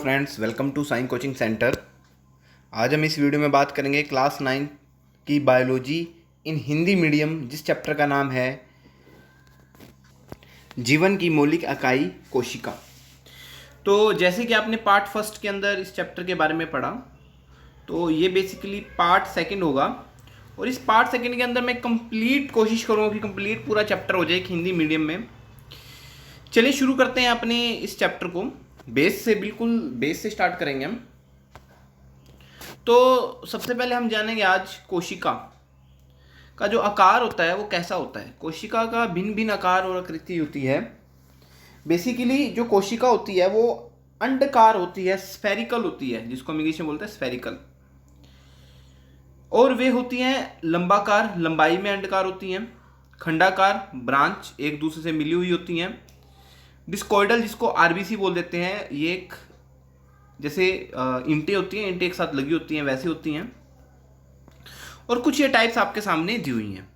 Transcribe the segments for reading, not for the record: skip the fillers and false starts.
Friends, welcome to sine coaching centre. आज हम इस वीडियो में बात करेंगे क्लास 9 की बायोलॉजी इन हिंदी मीडियम, जिस चैप्टर का नाम है जीवन की मौलिक इकाई कोशिका। तो जैसे कि आपने पार्ट फर्स्ट के अंदर इस चैप्टर के बारे में पढ़ा, तो ये बेसिकली पार्ट सेकंड होगा। और इस पार्ट सेकंड के अंदर मैं कंप्लीट कोशिश करूँगा कि कंप्लीट पूरा चैप्टर हो जाए एक हिंदी मीडियम में। चलिए शुरू करते हैं अपने इस चैप्टर को। बिल्कुल बेस से स्टार्ट करेंगे हम। तो सबसे पहले हम जानेंगे आज कोशिका का जो आकार होता है वो कैसा होता है। कोशिका का भिन्न भिन्न आकार और आकृति होती है। बेसिकली जो कोशिका होती है वो अंडाकार होती है, स्फेरिकल होती है, जिसको हम इंग्लिश में बोलते हैं स्फेरिकल। और वे होती हैं लंबाकार, लंबाई में अंडाकार होती हैं। खंडाकार, ब्रांच एक दूसरे से मिली हुई होती हैं। डिस्कॉइडल, जिसको आरबीसी बोल देते हैं, ये एक जैसे इंटें होती हैं, इंटें एक साथ लगी होती हैं, वैसे होती हैं। और कुछ ये टाइप्स आपके सामने दी हुई हैं।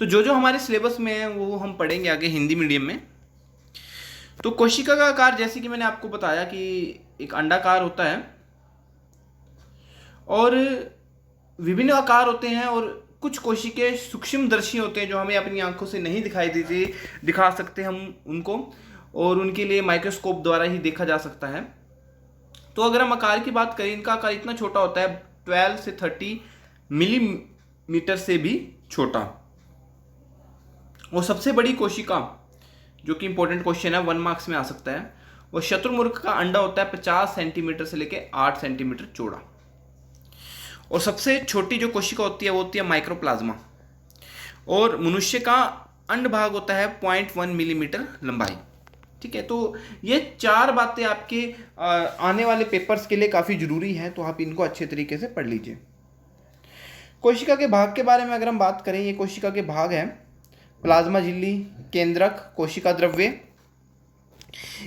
तो जो जो हमारे सिलेबस में है वो हम पढ़ेंगे आगे हिंदी मीडियम में। तो कोशिका का आकार, जैसे कि मैंने आपको बताया कि एक अंडाकार होता है और विभिन्न आकार होते हैं। और कुछ कोशिकाएं सूक्ष्मदर्शी होते हैं जो हमें अपनी आंखों से नहीं दिखा सकते हम उनको, और उनके लिए माइक्रोस्कोप द्वारा ही देखा जा सकता है। तो अगर हम आकार की बात करें, इनका आकार इतना छोटा होता है 12 से 30 मिलीमीटर से भी छोटा। और सबसे बड़ी कोशिका, जो कि इंपॉर्टेंट क्वेश्चन है, 1 मार्क्स में आ सकता है, वो शत्रुमुर्ग का अंडा होता है 50 सेंटीमीटर से लेकर 8 सेंटीमीटर चौड़ा। और सबसे छोटी जो कोशिका होती है वो होती है माइक्रोप्लाज्मा। और मनुष्य का अंड भाग होता है 0.1 मिलीमीटर लंबाई। ठीक है, तो ये 4 बातें आपके आने वाले पेपर्स के लिए काफ़ी ज़रूरी हैं, तो आप इनको अच्छे तरीके से पढ़ लीजिए। कोशिका के भाग के बारे में अगर हम बात करें, ये कोशिका के भाग हैं प्लाज्मा झिल्ली, केंद्रक, कोशिका द्रव्य।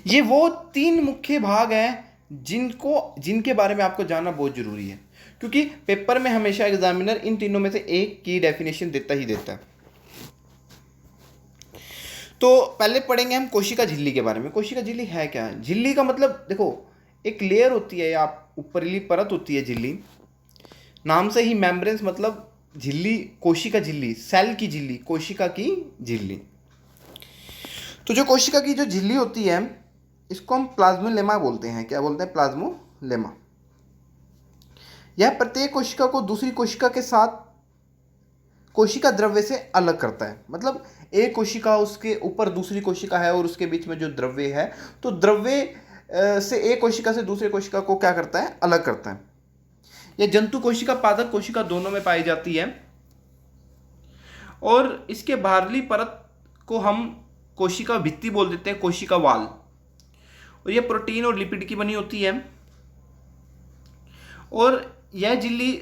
ये वो 3 मुख्य भाग हैं जिनके बारे में आपको जानना बहुत ज़रूरी है, क्योंकि पेपर में हमेशा एग्जामिनर इन तीनों में से एक की डेफिनेशन देता ही देता है। तो पहले पढ़ेंगे हम कोशिका झिल्ली के बारे में। कोशिका झिल्ली है क्या? झिल्ली का मतलब देखो, एक लेयर होती है या ऊपरली परत होती है झिल्ली। नाम से ही मेम्ब्रेन्स, मतलब झिल्ली, कोशिका झिल्ली, सेल की झिल्ली, कोशिका की झिल्ली। तो जो कोशिका की जो झिल्ली होती है, इसको हम प्लाज्मोलेमा बोलते हैं। क्या बोलते हैं? प्लाज्मोलेमा। यह प्रत्येक कोशिका को दूसरी कोशिका के साथ कोशिका द्रव्य से अलग करता है। मतलब एक कोशिका, उसके ऊपर दूसरी कोशिका है और उसके बीच में जो द्रव्य है, तो द्रव्य से एक कोशिका से दूसरी कोशिका को क्या करता है? अलग करता है। यह जंतु कोशिका, पादप कोशिका दोनों में पाई जाती है। और इसके बाहरली परत को हम कोशिका भित्ति बोल देते हैं, कोशिका वाल। और यह प्रोटीन और लिपिड की बनी होती है। और यह झिल्ली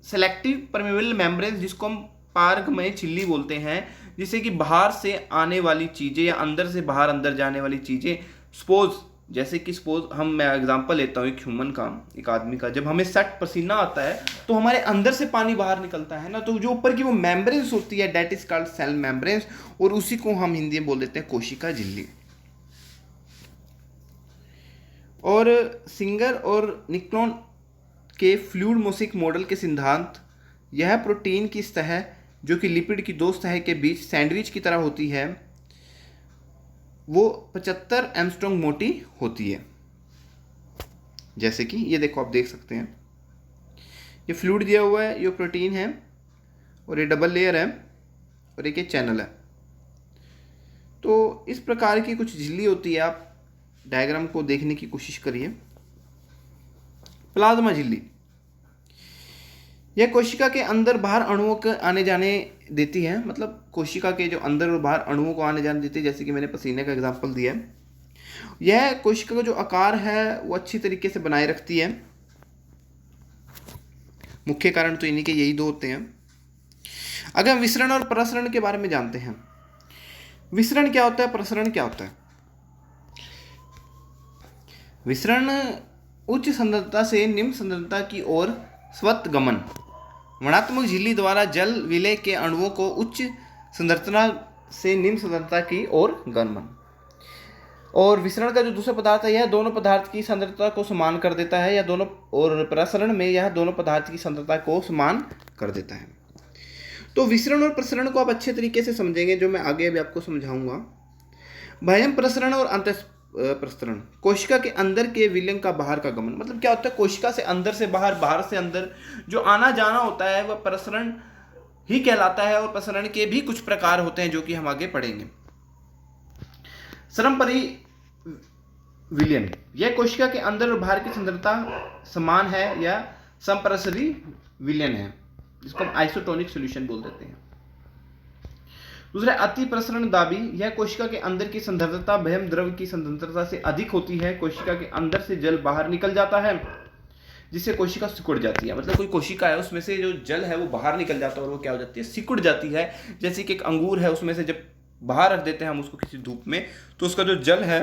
सेलेक्टिव परमेबल मेम्ब्रेन, जिसको हम पारगमय झिल्ली बोलते हैं, जिससे कि बाहर से आने वाली चीज़ें या अंदर से बाहर अंदर जाने वाली चीज़ें, सपोज मैं एग्जांपल लेता हूँ एक ह्यूमन का, एक आदमी का। जब हमें सट पसीना आता है तो हमारे अंदर से पानी बाहर निकलता है ना, तो जो ऊपर की वो मेम्ब्रेन्स होती है, that is called cell membranes, और उसी को हम हिंदी में बोल देते हैं कोशिका झिल्ली। और सिंगर और निक्लोन के फ्लूइड मोसिक मॉडल के सिद्धांत, यह प्रोटीन की सतह जो कि लिपिड की 2 सतह के बीच सैंडविच की तरह होती है, वो 75 एंगस्ट्रॉम मोटी होती है। जैसे कि ये देखो, आप देख सकते हैं, ये फ्लूइड दिया हुआ है, ये प्रोटीन है, और ये डबल लेयर है, और एक ये चैनल है। तो इस प्रकार की कुछ झिल्ली होती है। आप डायग्राम को देखने की कोशिश करिए। प्लाज्मा झिल्ली, यह कोशिका के अंदर बाहर अणुओं को आने जाने देती है। मतलब कोशिका के जो अंदर और बाहर अणुओं को आने जाने देती है, जैसे कि मैंने पसीने का एग्जांपल दिया है। यह कोशिका का जो आकार है वो अच्छी तरीके से बनाए रखती है। मुख्य कारण तो इन्हीं के यही 2 होते हैं। अगर हम विसरण और प्रसरण के बारे में जानते हैं, विसरण क्या होता है, प्रसरण क्या होता है? विसरण उच्च सांद्रता से निम्न सांद्रता की ओर स्वतः गमन, वर्णात्मक झिल्ली द्वारा जल विलय के अणुओं को उच्च सांद्रता से निम्न सांद्रता की ओर गमन। और विसरण का जो दूसरा पदार्थ है यह दोनों पदार्थ की सांद्रता को समान कर देता है, या दोनों, और प्रसरण में यह दोनों पदार्थ की सांद्रता को समान कर देता है। तो विसरण और प्रसरण को आप अच्छे तरीके से समझेंगे, जो मैं आगे अभी आपको समझाऊंगा। बाह्य प्रसरण और अंतः प्रसरण, कोशिका के अंदर के विलयन का बाहर का गमन, मतलब क्या होता है, कोशिका से अंदर से बाहर, बाहर से अंदर जो आना जाना होता है वह प्रसरण ही कहलाता है। और प्रसरण के भी कुछ प्रकार होते हैं जो कि हम आगे पढ़ेंगे। सरमपरि विलयन, यह कोशिका के अंदर और बाहर की सांद्रता समान है या समप्रसरी विलयन है, जिसको हम आइसोटोनिक सॉल्यूशन बोल देते हैं। दूसरा अति प्रसरण दाबी, यह कोशिका के अंदर की सांद्रता बाह्य द्रव की सांद्रता से अधिक होती है। कोशिका के अंदर से जल बाहर निकल जाता है जिससे कोशिका सिकुड़ जाती है, मतलब कोई कोशिका है उसमें से जो जल है वो बाहर निकल जाता है और वो क्या हो जाती है, सिकुड़ जाती है। जैसे कि एक अंगूर है, उसमें से जब बाहर रख देते हैं हम उसको किसी धूप में, तो उसका जो जल है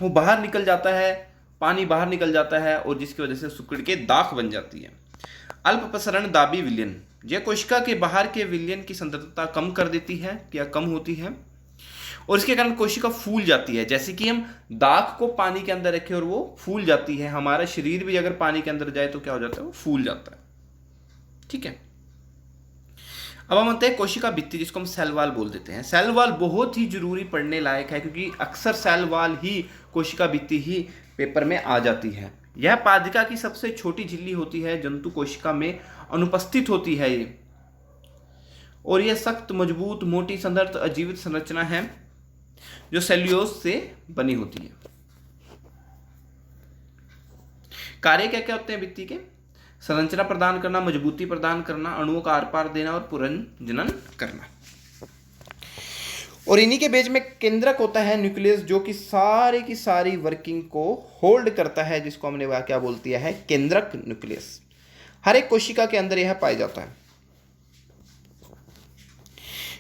वो बाहर निकल जाता है, पानी बाहर निकल जाता है, और जिसकी वजह से सिकुड़ के दाख बन जाती है। अल्प प्रसरण दाबी विलयन, यह कोशिका के बाहर के विलयन की सांद्रता कम कर देती है या कम होती है, और इसके कारण कोशिका फूल जाती है। जैसे कि हम दाख को पानी के अंदर रखें और वो फूल जाती है, हमारा शरीर भी अगर पानी के अंदर जाए तो क्या हो जाता है, वो फूल जाता है। ठीक है, अब हम आते हैं कोशिका भित्ति, जिसको हम सेल वॉल बोल देते हैं। सेल वॉल बहुत ही जरूरी पढ़ने लायक है, क्योंकि अक्सर सेल वॉल ही कोशिका भित्ति ही पेपर में आ जाती है। यह पादिका की सबसे छोटी झिल्ली होती है, जंतु कोशिका में अनुपस्थित होती है ये, और यह सख्त, मजबूत, मोटी, संदर्थ अजीवित संरचना है जो सेल्यूलोज से बनी होती है। कार्य क्या क्या होते हैं भित्ति के? संरचना प्रदान करना, मजबूती प्रदान करना, अणुओं का आर पार देना और पुनर्जनन करना। और इन्हीं के बीच में केंद्रक होता है, न्यूक्लियस, जो कि सारी की सारी वर्किंग को होल्ड करता है, जिसको हमने वह क्या बोल दिया है, केंद्रक न्यूक्लियस। हर एक कोशिका के अंदर यह पाया जाता है।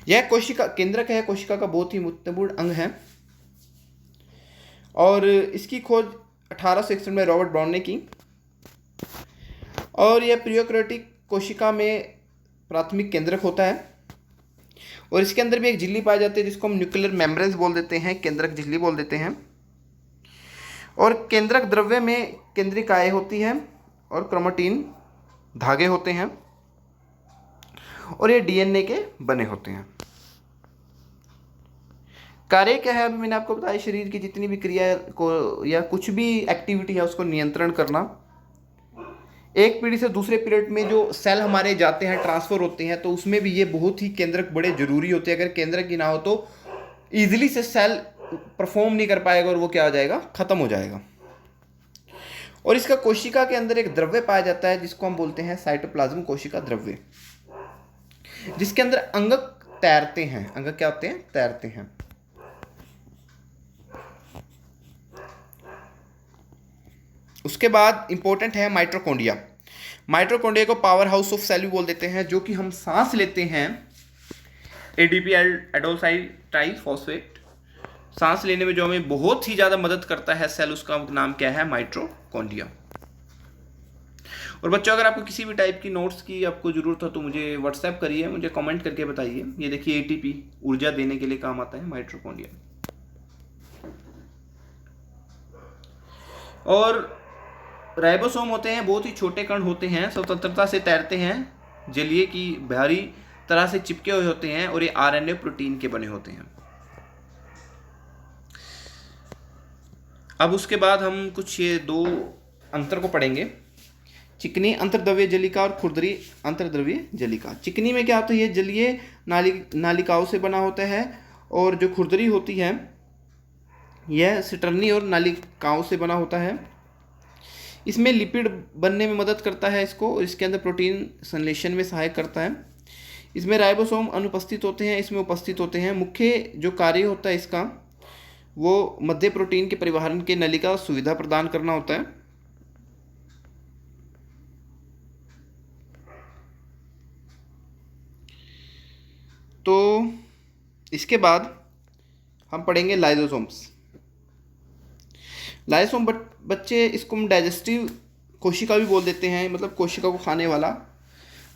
यह कोशिका केंद्रक है, कोशिका का बहुत ही महत्वपूर्ण अंग है, और इसकी खोज 1861 में रॉबर्ट ब्राउन ने की। और यह प्रीयूकैरियोटिक कोशिका में प्राथमिक केंद्रक होता है, और इसके अंदर भी एक झिल्ली पाई जाती है जिसको हम न्यूक्लियर मेम्ब्रेन्स बोल देते हैं, केंद्रक झिल्ली बोल देते हैं। और केंद्रक द्रव्य में केंद्रिकाएँ होती हैं और क्रोमैटिन धागे होते हैं, और ये डीएनए के बने होते हैं। कार्य क्या है, अभी मैंने आपको बताया, शरीर की जितनी भी क्रिया को या कुछ भी एक्टिविटी है उसको नियंत्रण करना। एक पीढ़ी से दूसरे पीरियड में जो सेल हमारे जाते हैं, ट्रांसफर होते हैं, तो उसमें भी ये बहुत ही केंद्रक बड़े जरूरी होते हैं। अगर केंद्रक ही ना हो तो ईजिली से सेल परफॉर्म नहीं कर पाएगा और वो क्या हो जाएगा, खत्म हो जाएगा। और इसका कोशिका के अंदर एक द्रव्य पाया जाता है जिसको हम बोलते हैं साइटोप्लाज्म कोशिका द्रव्य, जिसके अंदर अंगक तैरते हैं। अंगक क्या होते हैं, तैरते हैं। उसके बाद इंपॉर्टेंट है माइटोकॉन्ड्रिया। माइटोकॉन्ड्रिया को पावर हाउस ऑफ सेल भी बोल देते हैं, जो कि हम सांस लेते हैं, एडीपी एडोसाइल ट्राइफॉस्फेट, सांस लेने में जो हमें बहुत ही ज़्यादा मदद करता है सेल, उसका नाम क्या है, माइटोकॉन्ड्रिया। और बच्चों, अगर आपको किसी भी टाइप की नोट्स की आपको ज़रूरत हो तो मुझे व्हाट्सएप करिए, मुझे कमेंट करके बताइए। ये देखिए एटीपी ऊर्जा देने के लिए काम आता है माइटोकॉन्ड्रिया। और राइबोसोम होते हैं, बहुत ही छोटे कण होते हैं, स्वतंत्रता से तैरते हैं, जलीय की भारी तरह से चिपके हुए होते हैं, और ये आरएनए प्रोटीन के बने होते हैं। अब उसके बाद हम कुछ ये दो अंतर को पढ़ेंगे, चिकनी अंतर्द्रव्य जलिका और खुरदरी अंतर्द्रव्य जलिका। चिकनी में क्या होता है, ये जलीय नालिकाओं से बना होता है, और जो खुरदरी होती है यह सिटर्नी और नालिकाओं से बना होता है। इसमें लिपिड बनने में मदद करता है इसको, और इसके अंदर प्रोटीन संश्लेषण में सहायक करता है। इसमें राइबोसोम अनुपस्थित होते हैं, इसमें उपस्थित होते हैं। मुख्य जो कार्य होता है इसका, वो मध्य प्रोटीन के परिवहन के नलिका सुविधा प्रदान करना होता है। तो इसके बाद हम पढ़ेंगे लाइसोसोम्स। लाइसोसोम बच्चे, इसको हम डाइजेस्टिव कोशिका भी बोल देते हैं, मतलब कोशिका को खाने वाला।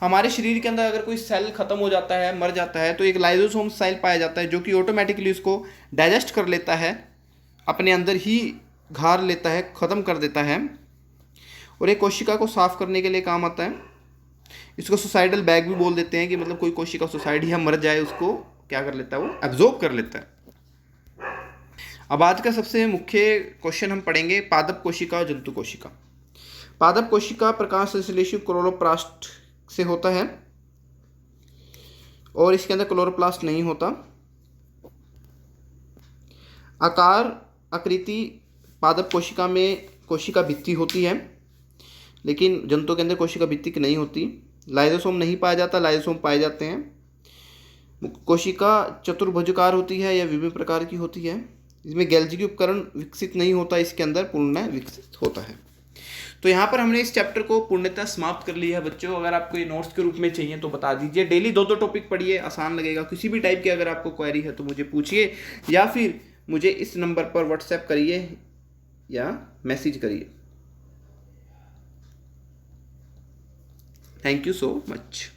हमारे शरीर के अंदर अगर कोई सेल खत्म हो जाता है, मर जाता है, तो एक लाइसोसोम सेल पाया जाता है जो कि ऑटोमेटिकली उसको डाइजेस्ट कर लेता है अपने अंदर ही घार लेता है, ख़त्म कर देता है, और एक कोशिका को साफ करने के लिए काम आता है। इसको सुसाइडल बैग भी बोल देते हैं कि मतलब कोई कोशिका सुसाइड या मर जाए उसको क्या कर लेता है, वो एब्जॉर्ब कर लेता है। अब आज का सबसे मुख्य क्वेश्चन हम पढ़ेंगे पादप कोशिका और जंतु कोशिका। पादप कोशिका प्रकाश संश्लेषी क्लोरोप्लास्ट से होता है और इसके अंदर क्लोरोप्लास्ट नहीं होता। आकार आकृति पादप कोशिका में कोशिका भित्ति होती है, लेकिन जंतु के अंदर कोशिका भित्ति की नहीं होती। लाइसोसोम नहीं पाया जाता, लाइसोसोम पाए जाते हैं। कोशिका चतुर्भुजाकार होती है या विभिन्न प्रकार की होती है। इसमें गैल्जी उपकरण विकसित नहीं होता, इसके अंदर पूर्ण विकसित होता है। तो यहाँ पर हमने इस चैप्टर को पूर्णतः समाप्त कर लिया है बच्चों। अगर आपको ये नोट्स के रूप में चाहिए तो बता दीजिए। डेली 2-2 टॉपिक पढ़िए, आसान लगेगा। किसी भी टाइप की अगर आपको क्वेरी है तो मुझे पूछिए, या फिर मुझे इस नंबर पर व्हाट्सएप करिए या मैसेज करिए। Thank you so much.